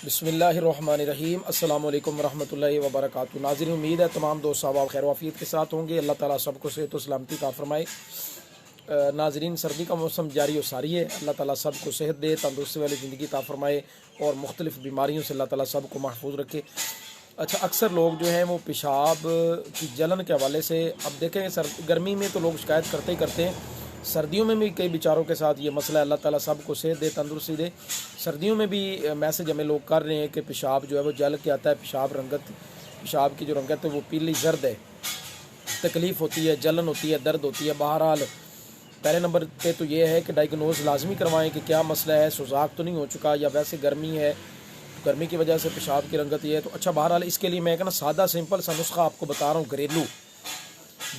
بسم اللہ الرحمن الرحیم۔ السلام علیکم ورحمۃ اللہ وبرکاتہ۔ ناظرین، امید ہے تمام دوست احباب خیر و عافیت کے ساتھ ہوں گے۔ اللہ تعالیٰ سب کو صحت و سلامتی عطا فرمائے۔ ناظرین، سردی کا موسم جاری و ساری ہے۔ اللہ تعالیٰ سب کو صحت دے، تندرستی والی زندگی عطا فرمائے اور مختلف بیماریوں سے اللہ تعالیٰ سب کو محفوظ رکھے۔ اچھا، اکثر لوگ جو ہیں وہ پیشاب کی جلن کے حوالے سے، اب دیکھیں گرمی میں تو لوگ شکایت کرتے ہی کرتے ہیں، سردیوں میں بھی کئی بیچاروں کے ساتھ یہ مسئلہ ہے۔ اللہ تعالیٰ سب کو صحت دے، تندرستی دے۔ سردیوں میں بھی میسج ہمیں لوگ کر رہے ہیں کہ پیشاب جو ہے وہ جل کے آتا ہے، پیشاب کی جو رنگت ہے وہ پیلی زرد ہے، تکلیف ہوتی ہے، جلن ہوتی ہے، درد ہوتی ہے۔ بہرحال پہلے نمبر پہ تو یہ ہے کہ ڈائیگنوز لازمی کروائیں کہ کیا مسئلہ ہے، سوزاک تو نہیں ہو چکا یا ویسے گرمی ہے، گرمی کی وجہ سے پیشاب کی رنگت یہ ہے۔ تو اچھا، بہرحال اس کے لیے میں ایک سادہ سمپل سا نسخہ آپ کو بتا رہا ہوں گھریلو۔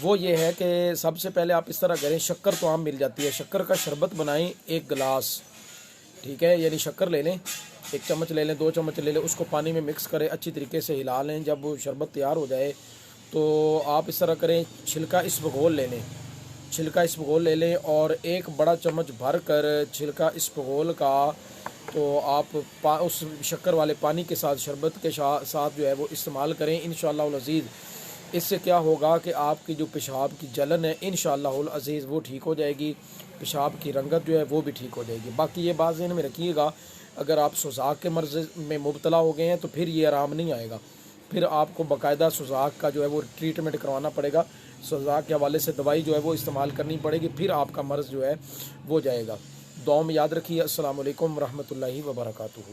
وہ یہ ہے کہ سب سے پہلے آپ اس طرح کریں، شکر تو عام مل جاتی ہے، شکر کا شربت بنائیں 1 گلاس، ٹھیک ہے، یعنی شکر لے لیں، 1 چمچ لے لیں، 2 چمچ لے لیں، اس کو پانی میں مکس کریں، اچھی طریقے سے ہلا لیں۔ جب وہ شربت تیار ہو جائے تو آپ اس طرح کریں، چھلکا اسبغول لے لیں اور 1 بڑا چمچ بھر کر چھلکا اسبغول کا تو آپ اس شکر والے پانی کے ساتھ، شربت کے ساتھ جو ہے وہ استعمال کریں انشاءاللہ العزیز۔ اس سے کیا ہوگا کہ آپ کی جو پیشاب کی جلن ہے انشاءاللہ العزیز وہ ٹھیک ہو جائے گی، پیشاب کی رنگت جو ہے وہ بھی ٹھیک ہو جائے گی۔ باقی یہ بات ذہن میں رکھیے گا، اگر آپ سوزاک کے مرض میں مبتلا ہو گئے ہیں تو پھر یہ آرام نہیں آئے گا، پھر آپ کو باقاعدہ سوزاک کا جو ہے وہ ٹریٹمنٹ کروانا پڑے گا، سوزاک کے حوالے سے دوائی جو ہے وہ استعمال کرنی پڑے گی، پھر آپ کا مرض جو ہے وہ جائے گا۔ دعا میں یاد رکھیے۔ السلام علیکم ورحمۃ اللہ وبرکاتہ۔